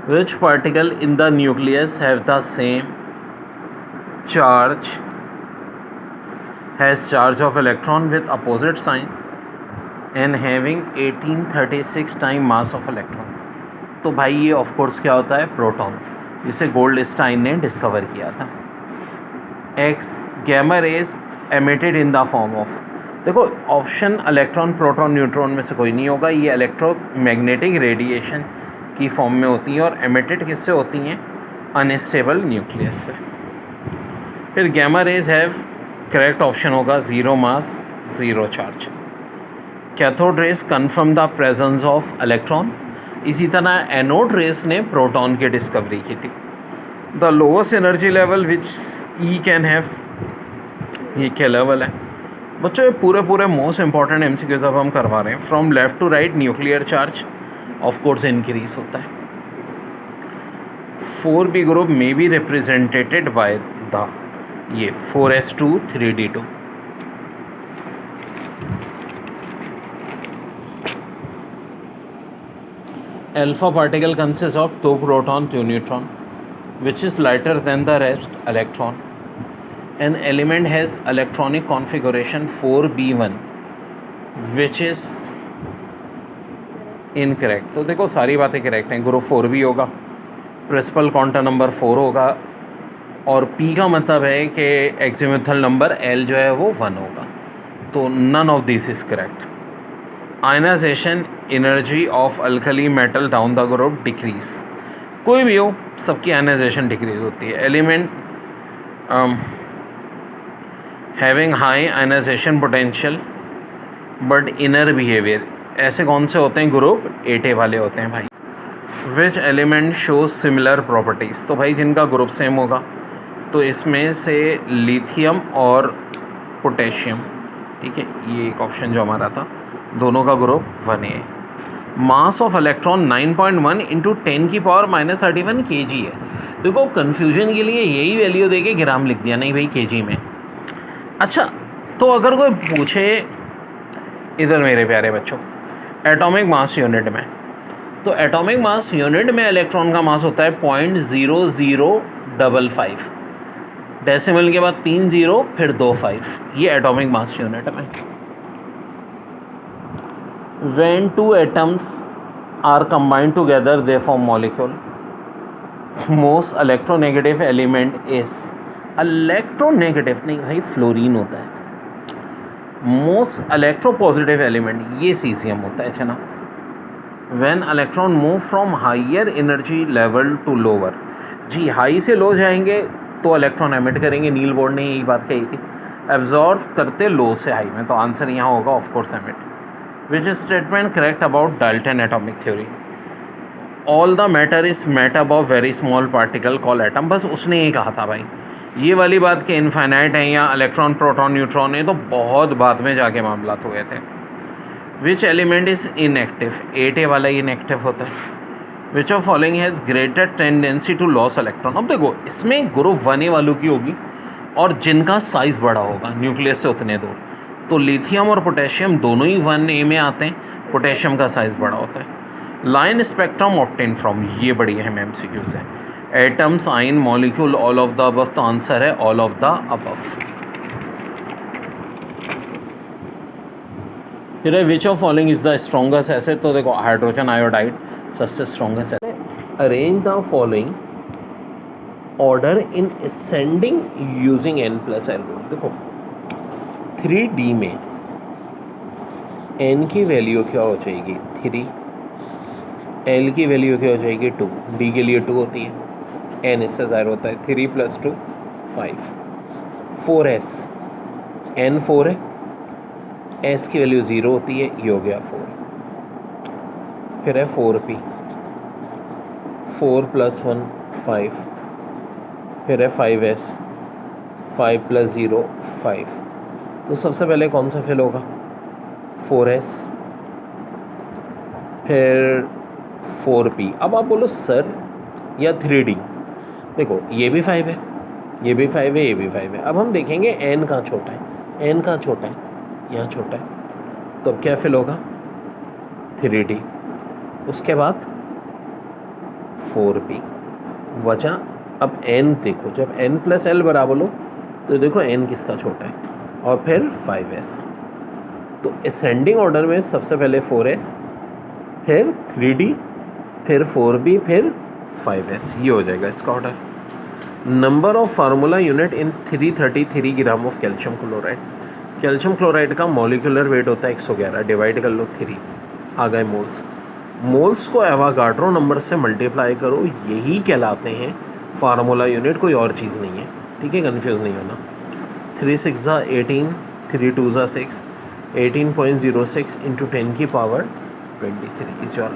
Which particle in the nucleus have the same charge, has charge of electron with opposite sign and having 1836 time mass of electron? तो भाई ये of course क्या होता है, proton, जिसे Goldstein ने discover किया था. X gamma rays emitted in the form of, देखो ऑप्शन इलेक्ट्रॉन प्रोटॉन न्यूट्रॉन में से कोई नहीं होगा, ये इलेक्ट्रोमैग्नेटिक रेडिएशन की फॉर्म में होती हैं और एमिटेड किससे होती हैं, अनस्टेबल न्यूक्लियस से. फिर gamma rays have, correct option होगा zero mass zero charge. Cathode rays confirm the presence of electron, इसी तरह एनोड रेज ने प्रोटॉन की डिस्कवरी की थी. The lowest energy level which E can have, ये क्या लेवल है बच्चों? ये पूरे मोस्ट इंपॉर्टेंट एमसीक्यूज अब हम करवा रहे हैं. From left to right nuclear charge of course increase होता है. 4b ग्रुप में बी रिप्रेजेंटेटेड बाय द, ये 4s2 3d2. Alpha particle consists of 2 proton 2 neutron, which is lighter than the rest electron. An element has electronic configuration 4b1, which is incorrect. तो देखो सारी बातें correct हैं. Group 4b होगा, principal quantum number 4 होगा और p का मतलब है कि एक्सिमिथल नंबर l जो है वो 1 होगा. तो none of this is correct. Ionisation energy of alkali metal down the group decrease, कोई भी हो सबकी आयनाइजेशन डिक्रीज होती है. Element having high ionisation potential but inner behaviour, ऐसे कौन से होते हैं, ग्रुप 8a वाले होते हैं भाई. Which element shows similar properties, तो भाई जिनका ग्रुप सेम होगा, तो इसमें से लिथियम और पोटेशियम. ठीक है, ये एक ऑप्शन जो हमारा था, दोनों का group 1a. Mass of electron 9.1 into 10⁻³ kg है. देखो कन्फ्यूजन के लिए यही वैल्यू दे के ग्राम लिख दिया, नहीं भाई kg में. अच्छा, तो अगर कोई पूछे इधर मेरे प्यारे बच्चों एटॉमिक मास यूनिट में, तो एटॉमिक मास यूनिट में इलेक्ट्रॉन का मास होता है 0.0055, डेसिमल के बाद 3 0 फिर 2 5, ये एटॉमिक मास यूनिट में. When 2 atoms are combined together they form molecule. Most electronegative element is, electronegative नहीं भाई फ्लोरीन होता है. मोस्ट इलेक्ट्रोपॉजिटिव एलिमेंट ये सीजियम होता है ना. When electron move from higher energy level to lower, जी हाई से लो जाएंगे तो इलेक्ट्रॉन एमिट करेंगे, नील बोर्ड ने यही बात कही थी. एब्जॉर्ब करते लो से हाई में, तो आंसर यहाँ होगा of course emit. Which statement correct about Dalton atomic theory? All the matter is made about very small particle call atom. बस उसने ये कहा था भाई, ये वाली बात कि इनफाइनाइट है या इलेक्ट्रॉन प्रोटॉन न्यूट्रॉन है तो बहुत बाद में जाके मामला हुए थे. Which element is inactive, 8a वाला इनएक्टिव होता है. Which of following has greater tendency to loss electron. अब देखो इसमें ग्रुप 1a वालों की होगी और जिनका साइज़ बड़ा होगा न्यूक्लियस से उतने दूर, तो लिथियम और पोटेशियम दोनों ही 1a में आते हैं, पोटेशियम का साइज़ बड़ा होता है. लाइन स्पेक्ट्रम ऑब्टेन फ्रॉम, ये बड़ी अहम एमसीक्यूज़ है. एटम्स, आइन, molecule, all of the above, तो आंसर है ऑल ऑफ द अबव. फिर है which of following is the strongest acid, तो देखो हाइड्रोजन आयोडाइड सबसे strongest acid. Arrange the following order in ascending using n+l rule. देखो 3D में n की वैल्यू क्या हो जाएगी 3, l की वैल्यू क्या हो जाएगी 2, d के लिए 2 होती है, n इससे ज़ाहिर होता है 3 + 2 5. 4s, n 4 है, s की वैल्यू 0 होती है, ये हो गया 4. फिर है 4p, 4 + 1 5. फिर है 5s, 5 + 0 5. तो सबसे पहले कौन सा फिल होगा 4s, फिर 4p. अब आप बोलो सर या 3D, देखो ये भी 5 है, ये भी 5 है, ये भी 5 है. अब हम देखेंगे n कहाँ छोटा है, n कहाँ छोटा है, यहाँ छोटा है, तो अब क्या फिल होगा 3D. उसके बाद 4b। वजह, अब n देखो, जब n प्लस l बराबर हो तो देखो n किसका छोटा है, और फिर 5s। तो असेंडिंग ऑर्डर में सबसे पहले 4s, फिर 3d, फिर 4b, फिर 5s, ये हो जाएगा इसका order. Number of formula unit in 333 gram of calcium chloride. Calcium chloride का मॉलिक्यूलर वेट होता है 111, डिवाइड कर लो 3, आ गए मोल्स। मोल्स को एवोगाड्रो नंबर से मल्टीप्लाई करो, यही कहलाते हैं फार्मूला यूनिट, कोई और चीज़ नहीं है, ठीक है, कन्फ्यूज़ नहीं होना। 3 6 18, 3 2 6, 18.06 इंटू 10 की पावर 23 इज योर